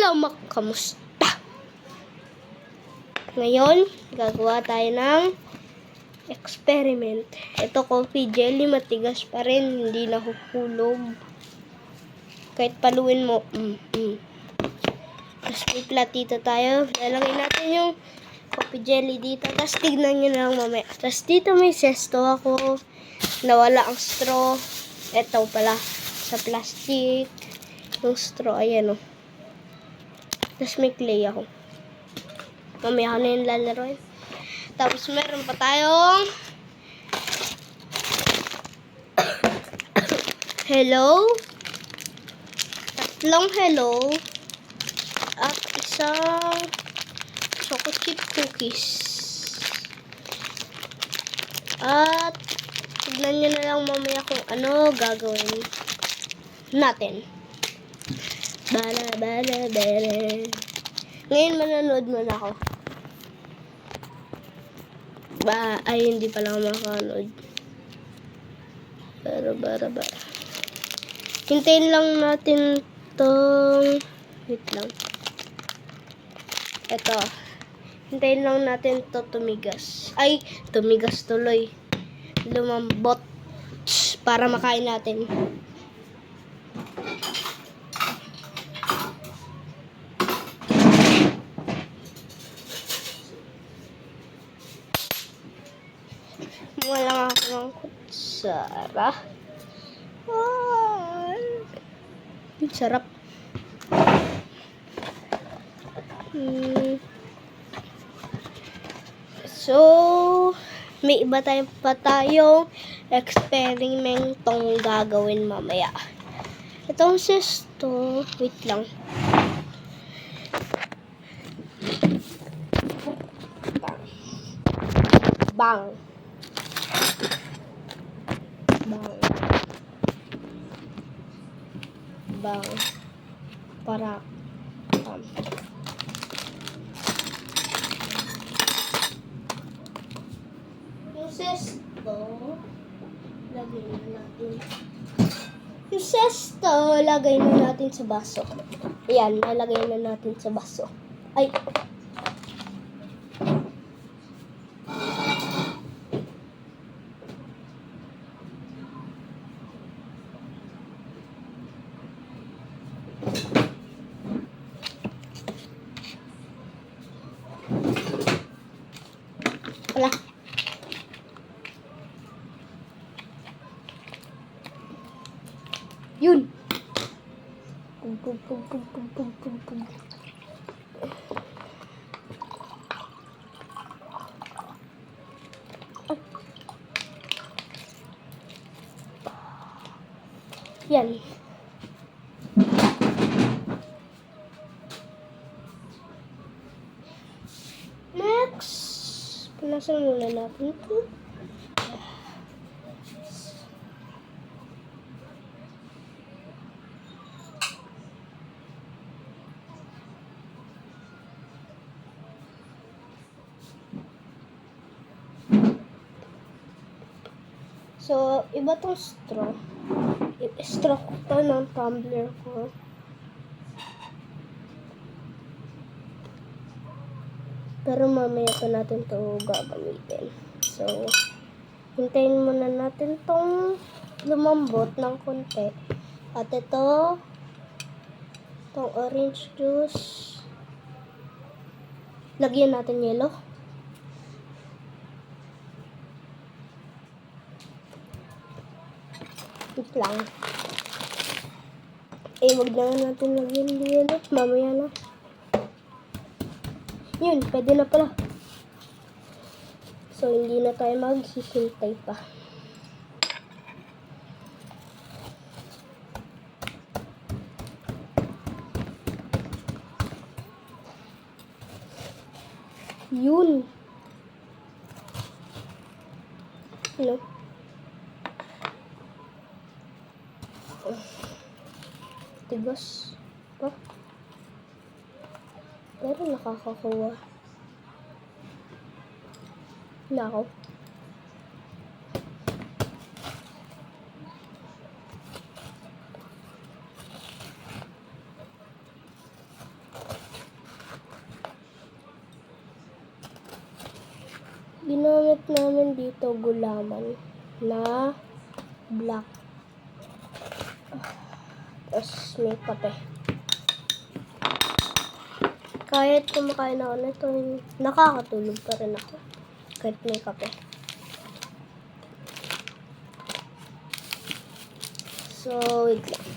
Hello, kamusta? Ngayon, gagawa tayo ng experiment. Ito coffee jelly, matigas pa rin, hindi nahuhulog. Kahit paluin mo. Tapos may platito tayo. Lalagay natin yung coffee jelly dito. Tapos tignan nyo na lang mamaya. Tapos dito may sesto ako. Nawala ang straw. Ito pala sa plastic. Yung straw, ayan o. Tapos may clay ako. Mamaya ko na yung lalaroin. Tapos meron pa tayong hello. Tatlong hello. At isang chocolate chip cookies. At tignan nyo na lang mamaya kung ano gagawin natin. Bala. Ngayon manonood muna ako. Ay, hindi pala ako makakanood. Bara. Hintayin lang natin tong... Wait lang. Ito. Hintayin lang natin to tumigas. Ay, tumigas tuloy. Lumambot. Para makain natin. Wala ako ng kutsara. Sarap. So, may iba pa tayong experimentong gagawin mamaya. Itong sesto, wait lang. Bang. Para yung sesto lagay na natin sa baso. Ayan, lalagay na natin sa baso. Ay, wala. Yun. Yan. Next, punasan muna natin ito. So, iba tong straw. Straw ko to ng tumbler ko. Pero mamaya pa natin to gagamitin. So, hintayin muna natin tong lumambot ng konti. At ito, tong orange juice. Lagyan natin yellow. Wait lang. Wag na natin lagyan yellow. Mamaya na. Yun, pwede na pala. So, hindi na tayo maghihintay pa. Yun. Ano? Tigas pa. Pero nakakakuha. Nako. ginamit namin dito gulaman na black. Tapos may kape. Kahit kumakain ako nito, nakakatulog pa rin ako. Kahit may kape. So, wait lang.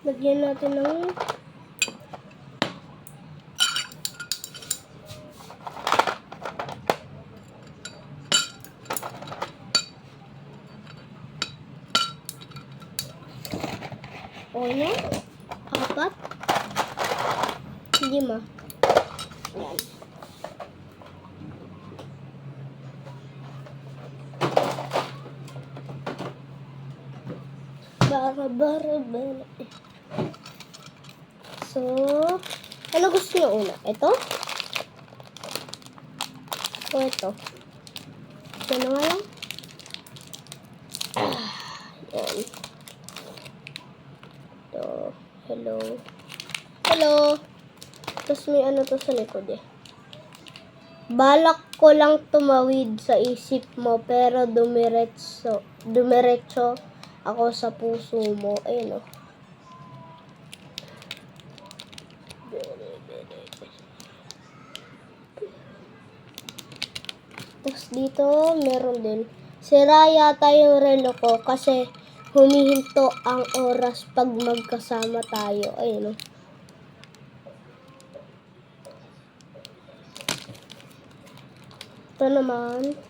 Lagyan natin ng ano? 4? 5. Yan. Bara. So, ano gusto niyo una? Ito? O ito? Ito na nga lang. Yan. Ito. Hello. Tapos may ano to sa likod eh. Balak ko lang tumawid sa isip mo, pero dumiretso ako sa puso mo. Ayun o. Tapos dito, meron din. Sira yata yung relo ko kasi humihinto ang oras pag magkasama tayo. Ayun o. Ito naman.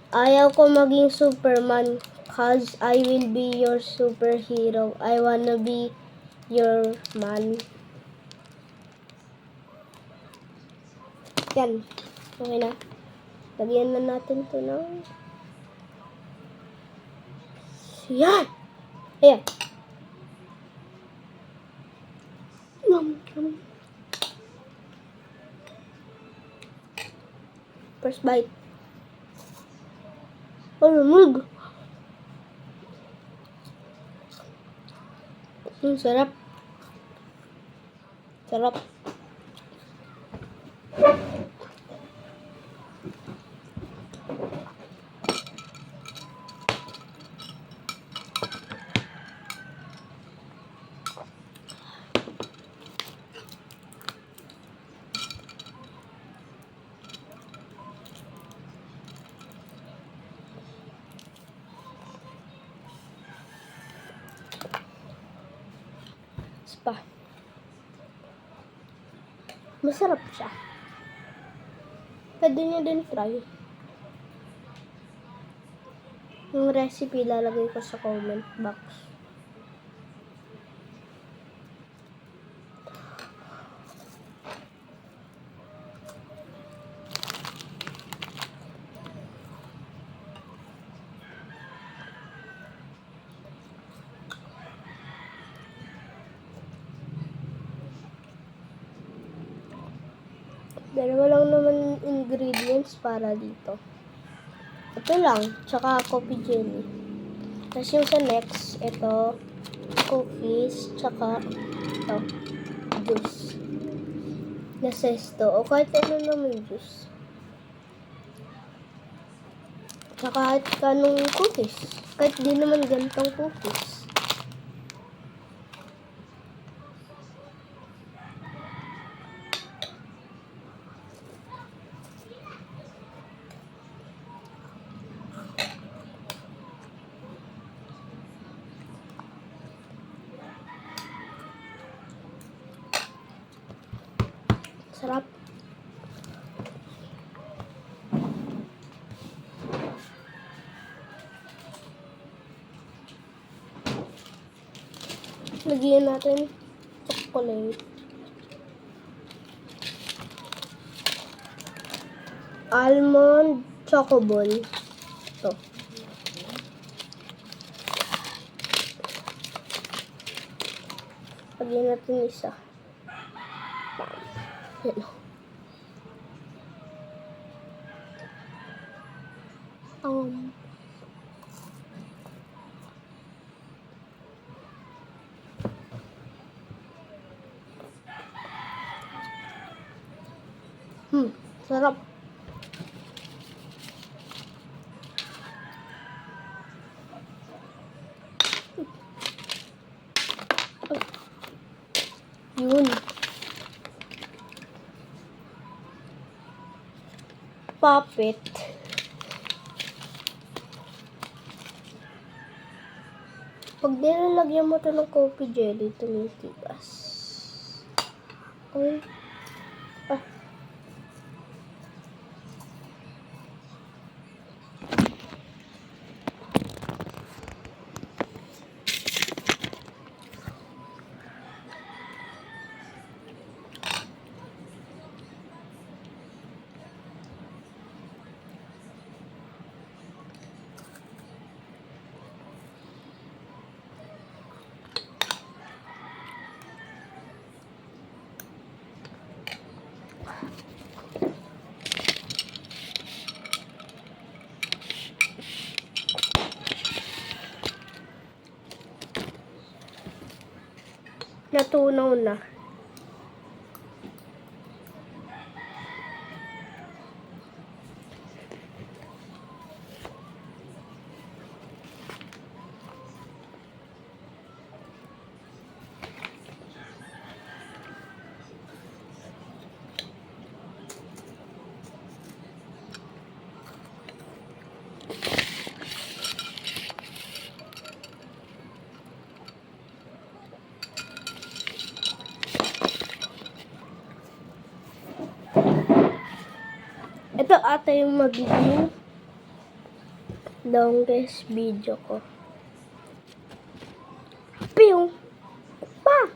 Ayaw ko maging Superman cause I will be your superhero. I wanna be your man. Yan. Okay na. Lagyan na natin ito ng... Yan! Ayan. First bite. Oh, lumog! Sarap. Pa. Masarap siya. Pwede nyo din try. Yung recipe lalagay ko sa comment box. Dalawa lang naman ingredients para dito. Ito lang, tsaka coffee jelly. Tapos yung sa next, ito, cookies, tsaka ito, juice. Na sesto, o kahit ano naman juice. Tsaka kahit kanong cookies. Kahit di naman gantong cookies. Sarap. Lagyan natin chocolate. Almond chocoball. Ito. Lagyan natin isa. Yan. Sarap. Yun. Puppet. Pag nilalagyan mo ito ng coffee jelly, tumitigas. Ay. Ah. Natunaw na. Ito ata yung magiging longest video ko. Pew! Pa!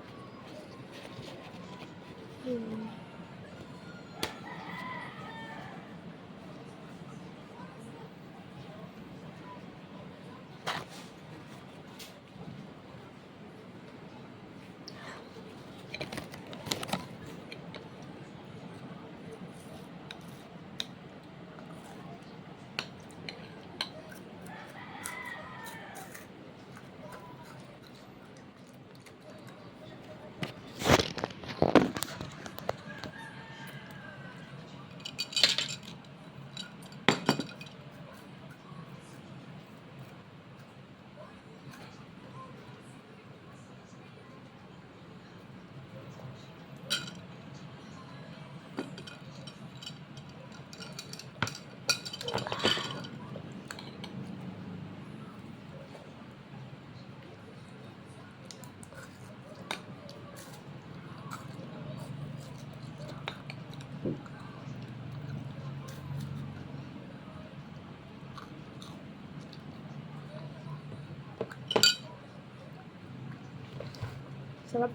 Sarap.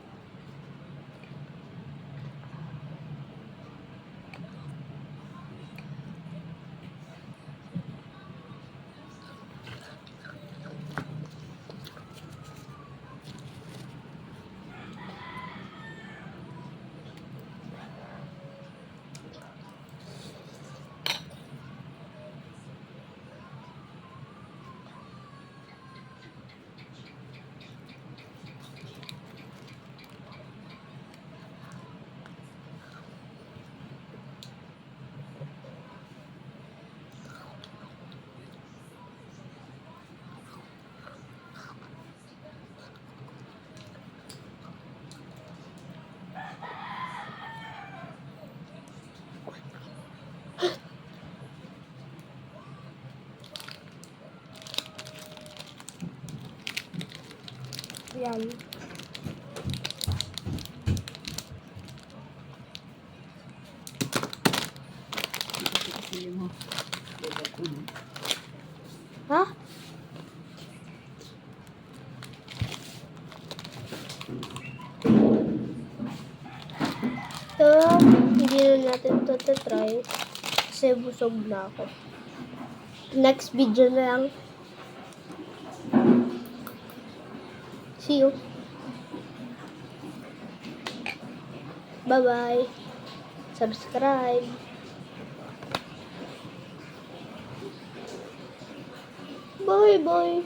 Yan. Ha? So, hindi na natin ito try kasi busog na ako. Next video na lang. See you. Bye-bye. Subscribe. Bye-bye.